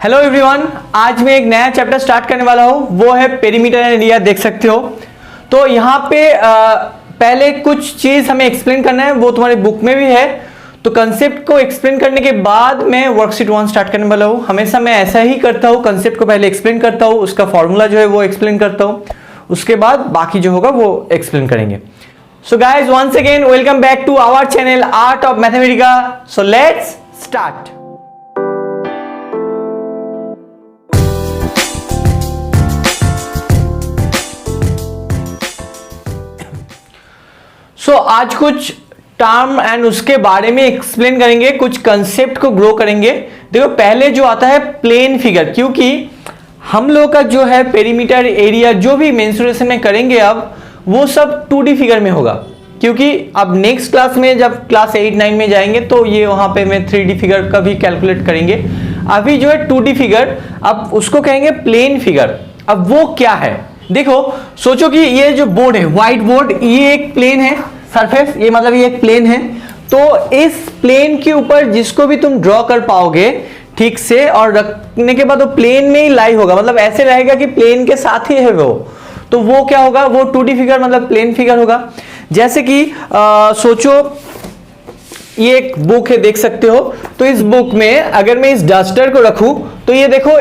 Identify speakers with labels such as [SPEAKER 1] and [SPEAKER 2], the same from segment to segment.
[SPEAKER 1] Hello everyone, आज मैं एक नया चैप्टर स्टार्ट करने वाला हूँ, वो है पेरीमीटर एंड एरिया। देख सकते हो तो यहाँ पे पहले कुछ चीज हमें एक्सप्लेन करना है, वो तुम्हारी बुक में भी है। तो कंसेप्ट को एक्सप्लेन करने के बाद मैं वर्कशीट 1 स्टार्ट करने वाला हूँ। हमेशा मैं ऐसा ही करता हूँ, कंसेप्ट को पहले एक्सप्लेन करता हूँ, उसका फॉर्मूला जो है वो एक्सप्लेन करता हूँ, उसके बाद बाकी जो होगा वो एक्सप्लेन करेंगे। So guys, once again welcome back to our channel art of Mathematica. So let's start. आज कुछ टर्म एंड उसके बारे में एक्सप्लेन करेंगे, कुछ कंसेप्ट को ग्रो करेंगे। देखो, पहले जो आता है प्लेन फिगर, क्योंकि हम लोग का जो है पेरीमीटर एरिया जो भी मेंसुरेशन में करेंगे अब वो सब 2D फिगर में होगा, क्योंकि अब नेक्स्ट क्लास में जब क्लास 8-9 में जाएंगे तो ये वहां पे मैं 3D फिगर का भी कैलकुलेट करेंगे। अभी जो है 2D फिगर, अब उसको कहेंगे प्लेन फिगर। अब वो क्या है, देखो सोचो कि ये जो बोर्ड है, व्हाइट बोर्ड, ये एक प्लेन है सरफेस, ये मतलब ये एक प्लेन है। तो इस प्लेन के ऊपर जिसको भी तुम ड्रॉ कर पाओगे ठीक से और रखने के बाद वो प्लेन में ही लाई होगा, मतलब ऐसे रहेगा कि प्लेन के साथ ही है वो, तो वो क्या होगा, वो 2D फिगर मतलब प्लेन फिगर होगा। जैसे कि सोचो ये एक बुक है, देख सकते हो। तो इस बुक में अगर मैं इस डस्टर को रखूं तो ये देखो,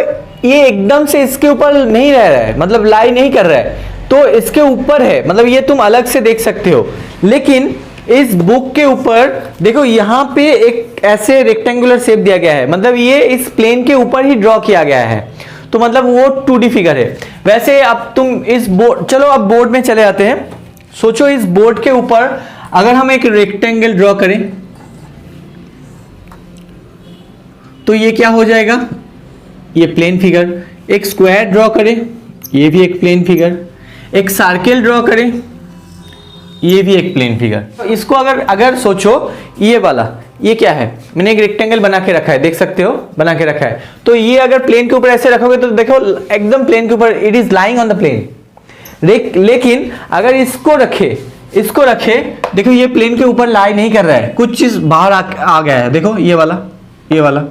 [SPEAKER 1] ये एकदम से इसके ऊपर नहीं रह रहा है, मतलब लाई नहीं कर रहा है, तो इसके ऊपर है, मतलब ये तुम अलग से देख सकते हो। लेकिन इस बुक के ऊपर देखो, यहां पे एक ऐसे रेक्टेंगुलर शेप दिया गया है, मतलब ये इस प्लेन के ऊपर ही ड्रॉ किया गया है, तो मतलब वो 2D फिगर है। वैसे अब तुम इस बोर्ड, चलो अब बोर्ड में चले आते हैं। सोचो इस बोर्ड के ऊपर अगर हम एक रेक्टेंगल ड्रॉ करें तो ये क्या हो जाएगा, ये प्लेन फिगर। एक स्क्वायर ड्रॉ करें, ये भी एक प्लेन फिगर। एक सर्किल ड्रॉ करें, ये भी एक प्लेन फिगर। तो इसको अगर सोचो, ये वाला ये क्या है, मैंने एक रेक्टेंगल बना के रखा है, देख सकते हो बना के रखा है। तो ये अगर प्लेन के ऊपर ऐसे रखोगे तो देखो एकदम प्लेन के ऊपर, it is lying on the plane. लेकिन अगर इसको रखे, देखो ये प्लेन के ऊपर लाई नहीं कर रहा है, कुछ चीज बाहर आ गया है। देखो ये वाला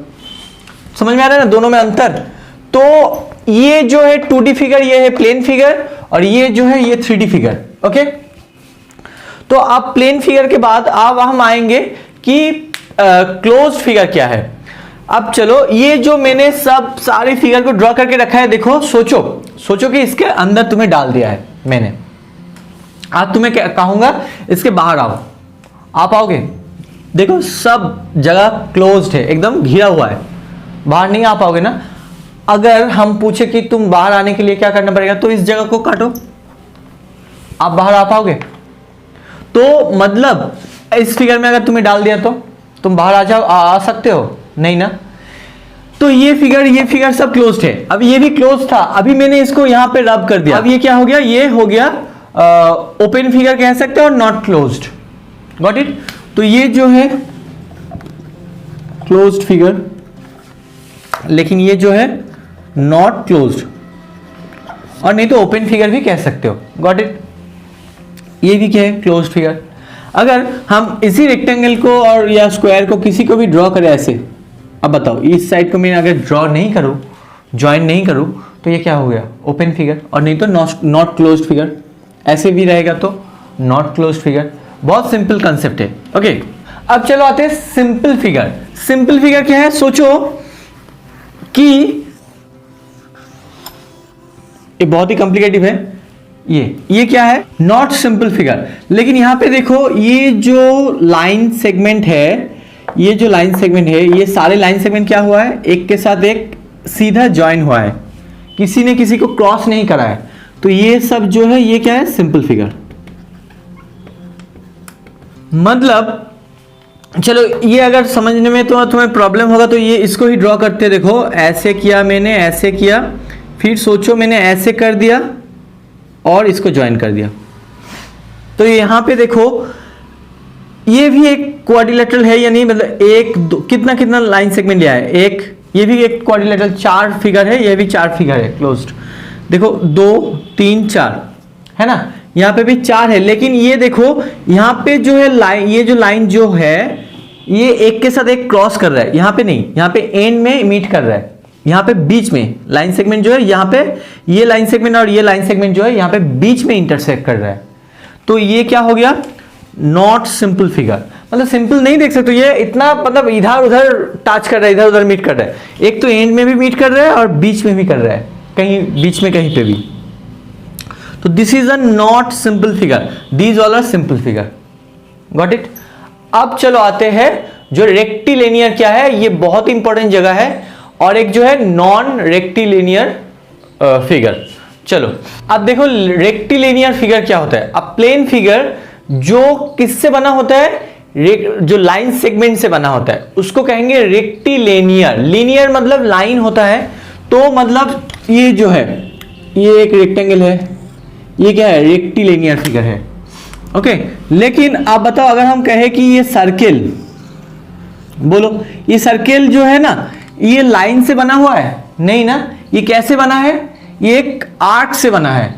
[SPEAKER 1] समझ में आ रहा है ना, दोनों में अंतर। तो ये जो है 2D फिगर, ये है प्लेन फिगर, और ये जो है ये 3D फिगर। ओके, तो अब प्लेन फिगर के बाद अब हम आएंगे कि क्लोज्ड फिगर क्या है। अब चलो, ये जो मैंने सब सारे फिगर को ड्रॉ करके रखा है, देखो सोचो कि इसके अंदर तुम्हें डाल दिया है मैंने। आज तुम्हें क्या कहूंगा, इसके बाहर आओ, आप आओगे, देखो सब जगह क्लोज्ड है, एकदम घिरा हुआ है, बाहर नहीं आ पाओगे ना। अगर हम पूछे कि तुम बाहर आने के लिए क्या करना पड़ेगा, तो इस जगह को काटो, आप बाहर आ पाओगे। तो मतलब इस फिगर में अगर तुम्हें डाल दिया तो तुम बाहर आ सकते हो नहीं ना। तो ये फिगर सब क्लोज्ड है। अब ये भी क्लोज था, अभी मैंने इसको यहां पे रब कर दिया, अब ये क्या हो गया, ये हो गया ओपन फिगर कह सकते हो, और नॉट क्लोज्ड। Got it. तो ये जो है क्लोज्ड फिगर, लेकिन ये जो है नॉट क्लोज्ड, और नहीं तो ओपन फिगर भी कह सकते हो। Got it. ये भी क्या है, क्लोज्ड फिगर। अगर हम इसी रेक्टेंगल को और या स्क्वायर को किसी को भी ड्रॉ करें ऐसे, अब बताओ इस साइड को मैं अगर ड्रॉ नहीं करूं, ज्वाइन नहीं करूं, तो ये क्या हो गया, ओपन फिगर, और नहीं तो नॉट क्लोज्ड फिगर। ऐसे भी रहेगा तो नॉट क्लोज्ड फिगर। बहुत सिंपल कंसेप्ट है। ओके, अब चलो आते हैं सिंपल फिगर। सिंपल फिगर क्या है, सोचो कि ये बहुत ही कॉम्प्लिकेटिव है। ये क्या है, नॉट सिंपल फिगर। लेकिन यहां पे देखो, ये जो लाइन सेगमेंट है, ये सारे लाइन सेगमेंट क्या हुआ है, एक के साथ एक सीधा ज्वाइन हुआ है, किसी ने किसी को क्रॉस नहीं करा है। तो ये सब जो है, ये क्या है, सिंपल फिगर। मतलब चलो, ये अगर समझने में तो तुम्हें प्रॉब्लम होगा तो ये इसको ही ड्रॉ करते, देखो ऐसे किया मैंने, ऐसे किया, फिर सोचो मैंने ऐसे कर दिया और इसको ज्वाइन कर दिया। तो यहां पे देखो, ये भी एक क्वाड्रिलेटरल है या नहीं, मतलब एक दो, कितना लाइन सेगमेंट लिया है, एक, ये भी एक क्वाड्रिलेटरल, 4 फिगर है, ये भी 4 फिगर है क्लोज्ड। देखो 2 3 4 है ना, यहाँ पे भी 4 है। लेकिन ये देखो, यहाँ पे जो है लाइन, ये जो लाइन जो है, ये एक के साथ एक क्रॉस कर रहा है, यहाँ पे नहीं, यहाँ पे एंड में मीट कर रहा है। यहाँ पे बीच में लाइन सेगमेंट जो है, यहाँ पे ये लाइन सेगमेंट और ये लाइन सेगमेंट जो है यहाँ पे बीच में इंटरसेक्ट कर रहा है, तो ये क्या हो गया, नॉट सिंपल फिगर। मतलब सिंपल नहीं देख सकते, ये इतना मतलब इधर उधर टच कर रहा है, इधर उधर मीट कर रहा है, एक तो एंड में भी मीट कर रहा है और बीच में भी कर रहा है, कहीं बीच में कहीं पे भी, तो this is a not simple figure, these all are simple figure, got it. अब चलो आते हैं जो रेक्टिलिनियर क्या है, ये बहुत इंपॉर्टेंट जगह है, और एक जो है नॉन रेक्टिलिनियर फिगर। चलो अब देखो रेक्टिलिनियर फिगर क्या होता है। अब प्लेन फिगर जो किससे बना होता है, जो लाइन सेगमेंट से बना होता है उसको कहेंगे रेक्टिलिनियर। लीनियर मतलब लाइन होता है, तो मतलब ये जो है ये एक रेक्टेंगल है, ये क्या है, रेक्टिलिनियर फिगर है, ओके। लेकिन आप बताओ अगर हम कहें कि ये सर्किल, बोलो ये सर्किल जो है ना ये लाइन से बना हुआ है, नहीं ना, ये कैसे बना है, ये एक आर्क से बना है,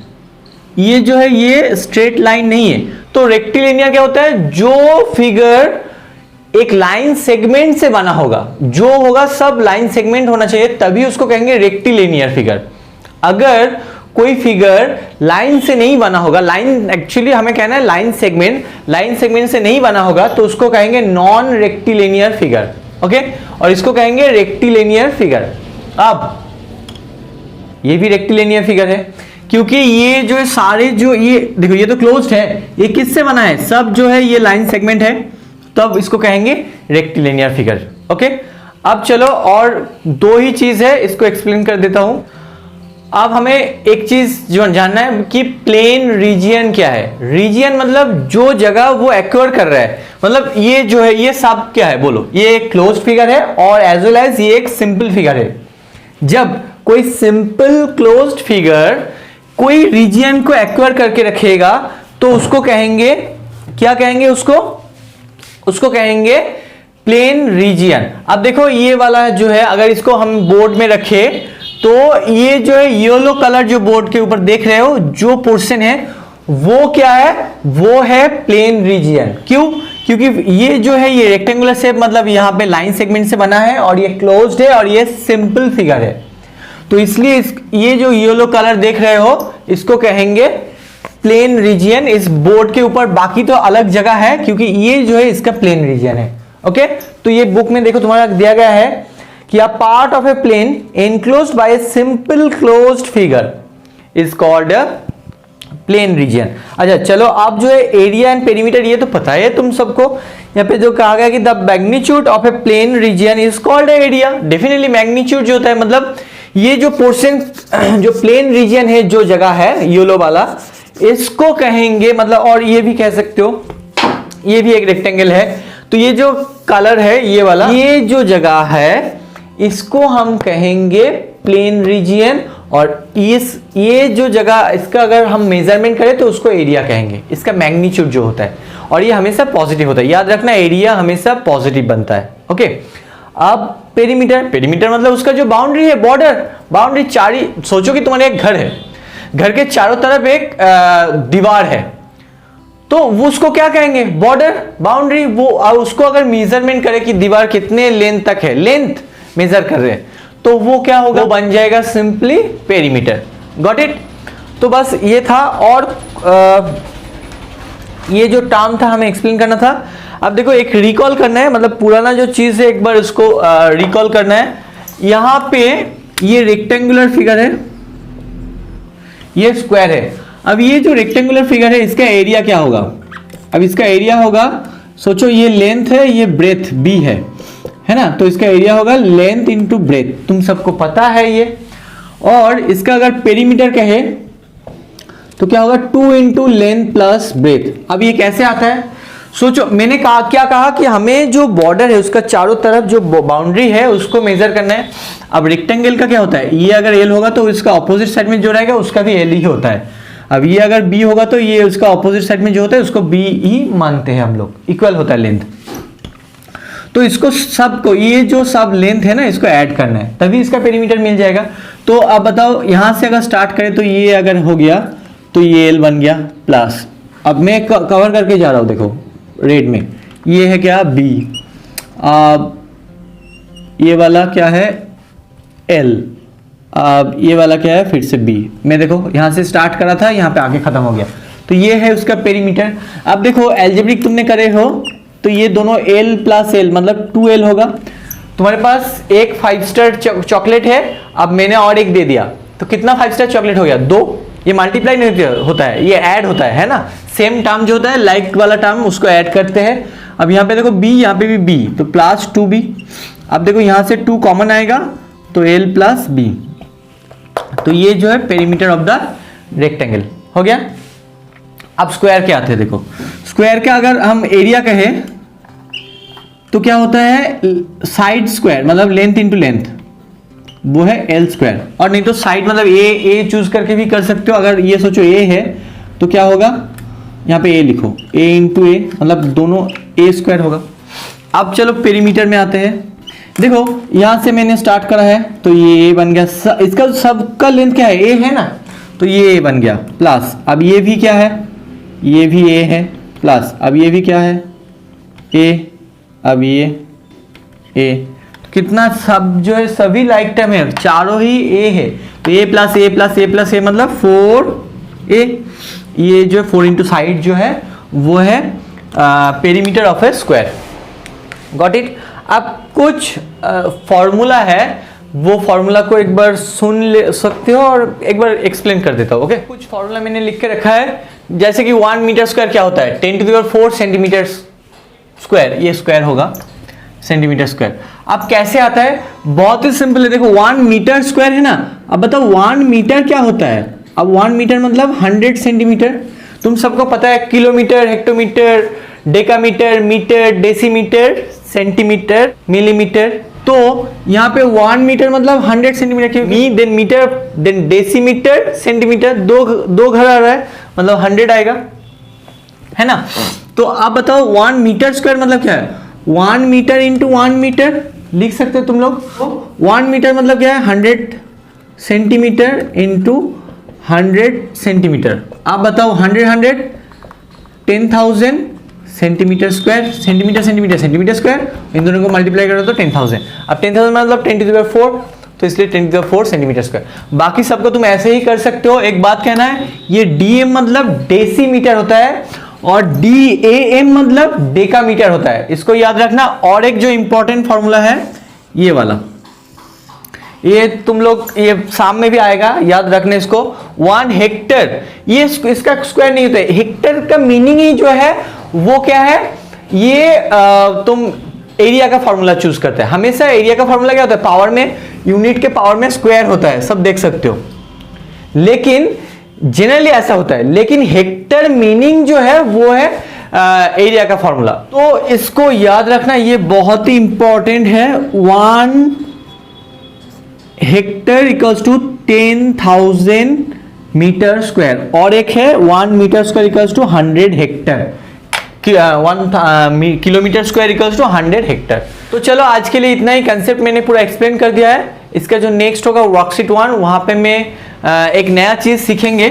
[SPEAKER 1] ये जो है ये स्ट्रेट लाइन नहीं है। तो रेक्टिलिनियर क्या होता है, जो फिगर एक लाइन सेगमेंट से बना होगा, जो होगा सब लाइन सेगमेंट होना चाहिए, तभी उसको कहेंगे रेक्टिलिनियर फिगर। अगर कोई फिगर लाइन से नहीं बना होगा, लाइन एक्चुअली हमें कहना है लाइन सेगमेंट से नहीं बना होगा, तो उसको कहेंगे नॉन रेक्टिलिनियर फिगर, ओके। और इसको कहेंगे रेक्टिलिनियर फिगर। अब ये भी रेक्टिलिनियर फिगर है, क्योंकि ये जो है सारे जो ये देखो ये तो क्लोज्ड है, ये किससे बना है, सब जो है ये लाइन सेगमेंट है, तो अब इसको कहेंगे रेक्टिलिनियर फिगर, ओके। अब चलो और दो ही चीज है, इसको एक्सप्लेन कर देता हूं। अब हमें एक चीज जो जानना है कि प्लेन रीजियन क्या है। रीजियन मतलब जो जगह वो एक्वायर कर रहा है, मतलब ये जो है ये सब क्या है, बोलो ये एक क्लोज्ड फिगर है और एज वेल एज ये एक सिंपल फिगर है। जब कोई सिंपल क्लोज्ड फिगर कोई रीजियन को एक्वायर करके रखेगा तो उसको कहेंगे, क्या कहेंगे उसको कहेंगे प्लेन रीजियन। अब देखो ये वाला जो है, अगर इसको हम बोर्ड में रखे तो ये जो है येलो कलर जो बोर्ड के ऊपर देख रहे हो जो पोर्शन है वो क्या है, वो है प्लेन रीजियन। क्यों, क्योंकि ये जो है ये रेक्टेंगुलर शेप मतलब यहां पे लाइन सेगमेंट से बना है और ये क्लोज्ड है और ये सिंपल फिगर है, तो इसलिए ये जो येलो कलर देख रहे हो इसको कहेंगे प्लेन रीजियन इस बोर्ड के ऊपर। बाकी तो अलग जगह है क्योंकि ये जो है इसका प्लेन रीजियन है, ओके। तो ये बुक में देखो तुम्हारा दिया गया है कि a part of a plane enclosed by a simple closed figure is called a plane region। अच्छा चलो, आप जो है एरिया एंड पेरीमीटर ये तो पता है तुम सबको। यहाँ पे जो कहा गया कि the magnitude of a plane region is called area. Definitely magnitude जो होता है मतलब ये जो पोर्शन जो प्लेन रीजियन है, जो जगह है येलो वाला, इसको कहेंगे मतलब, और ये भी कह सकते हो ये भी एक रेक्टेंगल है, तो ये जो कलर है ये वाला, ये जो जगह है इसको हम कहेंगे प्लेन रीजियन। और ये जो जगह इसका अगर हम मेजरमेंट करें तो उसको एरिया कहेंगे, इसका मैग्नीट्यूड जो होता है, और ये हमेशा पॉजिटिव होता है, याद रखना एरिया हमेशा पॉजिटिव बनता है, ओके। अब पेरीमीटर मतलब उसका जो बाउंड्री है, बॉर्डर बाउंड्री, सोचो कि तुम्हारे एक घर है, घर के चारों तरफ एक दीवार है, तो वो उसको क्या कहेंगे, बॉर्डर बाउंड्री। वो उसको अगर मेजरमेंट करे कि दीवार कितने लेंथ तक है, लेंथ मेजर कर रहे हैं, तो वो क्या होगा, वो बन जाएगा सिंपली पेरीमीटर, गॉट इट। तो बस ये था, और ये जो टर्म था हमें एक्सप्लेन करना था। अब देखो एक रिकॉल करना है, मतलब पुराना जो चीज है एक बार उसको रिकॉल करना है। यहां पे ये रेक्टेंगुलर फिगर है, ये स्क्वायर है। अब ये जो रेक्टेंगुलर फिगर है इसका एरिया क्या होगा, अब इसका एरिया होगा, सोचो ये लेंथ है, ये ब्रेथ बी है ना, तो इसका एरिया होगा लेंथ इंटू ब्रेथ, तुम सबको पता है ये। और इसका अगर पेरीमीटर कहे तो क्या होगा, 2 इंटू लेंथ प्लस ब्रेथ। अब ये कैसे आता है, सोचो मैंने क्या कहा कि हमें जो बॉर्डर है उसका चारों तरफ जो बाउंड्री है उसको मेजर करना है। अब रेक्टेंगल का क्या होता है, ये अगर एल होगा तो इसका ऑपोजिट साइड में जो रहेगा उसका भी एल ही होता है। अब ये अगर बी होगा तो ये उसका ऑपोजिट साइड में जो होता है उसको बी ही मानते हैं हम लोग, इक्वल होता है लेंथ। तो इसको सबको, ये जो सब लेंथ है ना इसको ऐड करना है, तभी इसका पेरीमीटर मिल जाएगा। तो अब बताओ यहां से अगर स्टार्ट करें तो ये अगर हो गया तो ये एल बन गया प्लस, अब मैं कवर करके जा रहा हूं, देखो रेड में ये है क्या बी, अब ये वाला क्या है L। अब ये वाला क्या है, फिर से B। मैं देखो यहाँ से स्टार्ट करा था, यहाँ पे आके खत्म हो गया, तो ये है उसका पेरीमीटर। अब देखो एल्जेब्रिक तुमने करे हो तो ये दोनों L प्लस L मतलब 2L होगा। तुम्हारे पास एक 5 स्टार चॉकलेट है, अब मैंने और एक दे दिया, तो कितना 5 स्टार चॉकलेट हो गया, 2। ये मल्टीप्लाई नहीं होता है, ये ऐड होता है ना। सेम टर्म जो होता है लाइक वाला टर्म, उसको ऐड करते हैं। अब यहाँ पे देखो B, यहाँ पे भी B, तो प्लस 2B। अब देखो यहाँ से 2 कॉमन आएगा तो L प्लस B। तो ये जो है पेरीमीटर ऑफ द रेक्टेंगल हो गया। अब स्क्वायर के आते हैं, देखो स्क्वायर का अगर हम एरिया कहें तो क्या होता है, साइड स्क्वायर मतलब लेंथ इंटू लेंथ, वो है L स्क्वायर। और नहीं तो साइड मतलब ए चूज करके भी कर सकते हो। अगर ये सोचो A है तो क्या होगा, यहाँ पे A लिखो, A इंटू ए मतलब दोनों A स्क्वायर होगा। अब चलो पेरीमीटर में आते हैं। देखो यहाँ से मैंने स्टार्ट करा है तो ये A बन गया, इसका सबका लेंथ क्या है, A है ना, तो ये A बन गया प्लस। अब ये भी क्या है, ये भी A है प्लस। अब ये भी क्या है, A। अब ये A, तो कितना सब जो है सभी लाइक टर्म है, चारों ही A है, तो A plus A plus A plus A मतलब 4A। ये जो 4 इंटू साइड जो है वो है perimeter of A square. Got it. अब कुछ फॉर्मूला है, वो फॉर्मूला को एक बार सुन ले सकते हो और एक बार एक्सप्लेन कर देता हूँ। ओके, कुछ फॉर्मूला मैंने लिख के रखा है, जैसे कि 1 मीटर स्क्वायर क्या होता है, 10⁴ सेंटीमीटर स्क्वायर, ये स्क्वायर होगा सेंटीमीटर स्क्वायर। अब कैसे आता है, बहुत ही सिंपल है। देखो 1 मीटर स्क्वायर है ना, अब बताओ 1 मीटर क्या होता है। अब 1 मीटर मतलब 100 सेंटीमीटर। तुम सबको पता है kilometre, hectometre, decametre, metre, decimetre, centimetre, millimetre. तो यहाँ पे 1 मीटर मतलब 100 centimetre, then metre, then decimetre, centimetre, दो घर आ रहा है मतलब 100 आएगा, है ना। तो आप बताओ 1 मीटर स्क्वायर मतलब क्या है, 1 मीटर इंटू 1 मीटर लिख सकते हो तुम लोग। 1 मीटर मतलब क्या है, 100 सेंटीमीटर इंटू 100 सेंटीमीटर। आप बताओ 100 10,000 centimetre square, centimetre centimetre centimetre square, इन दोनों को मल्टीप्लाई करो तो 10,000। अब 10,000 मतलब 10⁴, तो इसलिए 10⁴ सेंटीमीटर स्क्वायर। बाकी सबको तुम ऐसे ही कर सकते हो। एक बात कहना है, ये DM मतलब डेसीमीटर होता है और DAM मतलब डेकामीटर होता है, इसको याद रखना। और एक जो इंपॉर्टेंट फॉर्मूला है ये वाला, ये तुम लोग ये सामने भी आएगा, याद रखने इसको। 1 हेक्टर, ये इसका स्क्वायर नहीं होता है, हेक्टर का मीनिंग ही जो है वो क्या है, ये तुम एरिया का फॉर्मूला चूज करते हैं। हमेशा एरिया का फॉर्मूला क्या होता है, पावर में, यूनिट के पावर में स्क्वायर होता है, सब देख सकते हो, लेकिन जनरली ऐसा होता है। लेकिन हेक्टर मीनिंग जो है वो है एरिया का फॉर्मूला, तो इसको याद रखना, ये बहुत ही इंपॉर्टेंट है। 1 hectare equals to 10,000 metre square, और एक है 1 metre square equals to 100 hectare, 1 kilometre square equals to 100 hectare. तो चलो आज के लिए इतना ही, कंसेप्ट मैंने पूरा एक्सप्लेन कर दिया है। इसका जो नेक्स्ट होगा वर्कशीट 1, वहां पे मैं एक नया चीज सीखेंगे।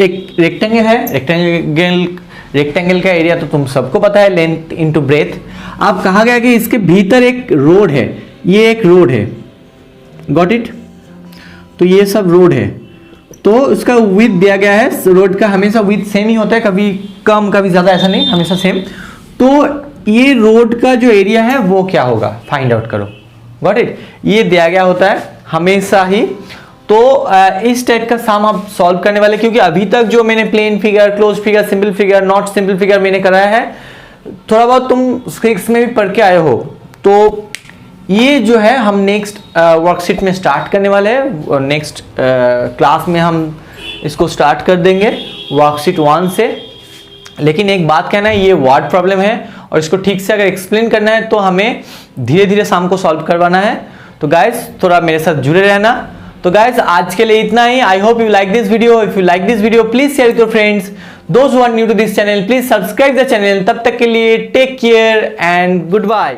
[SPEAKER 1] एक रेक्टेंगल है, रेक्टेंगल का एरिया तो तुम सबको पता है, लेंथ इंटू ब्रेथ। अब कहा गया कि इसके भीतर एक रोड है, ये एक रोड है, गॉट इट। तो ये सब रोड है, तो उसका विड्थ दिया गया है। रोड का हमेशा विड्थ सेम ही होता है, कभी कम कभी ज्यादा, ऐसा नहीं, हमेशा सेम। तो ये रोड का जो एरिया है वो क्या होगा, फाइंड आउट करो, गॉट इट। ये दिया गया होता है हमेशा ही। तो इस टाइप का सम आप सॉल्व करने वाले, क्योंकि अभी तक जो मैंने plane figure, close figure, simple figure, not simple figure मैंने कराया है, थोड़ा बहुत तुम 6 में भी पढ़ के आए हो। तो ये जो है हम नेक्स्ट वर्कशीट में स्टार्ट करने वाले हैं, और नेक्स्ट क्लास में हम इसको स्टार्ट कर देंगे वर्कशीट 1 से। लेकिन एक बात कहना है, ये वर्ड प्रॉब्लम है और इसको ठीक से अगर एक्सप्लेन करना है तो हमें धीरे धीरे शाम को सॉल्व करवाना है। तो गाइज थोड़ा मेरे साथ जुड़े रहना। तो गाइज आज के लिए इतना ही। I hope you like this video. If you like this video please share with your friends. Those who are new to this channel please subscribe the channel. तब तक के लिए take care and good bye.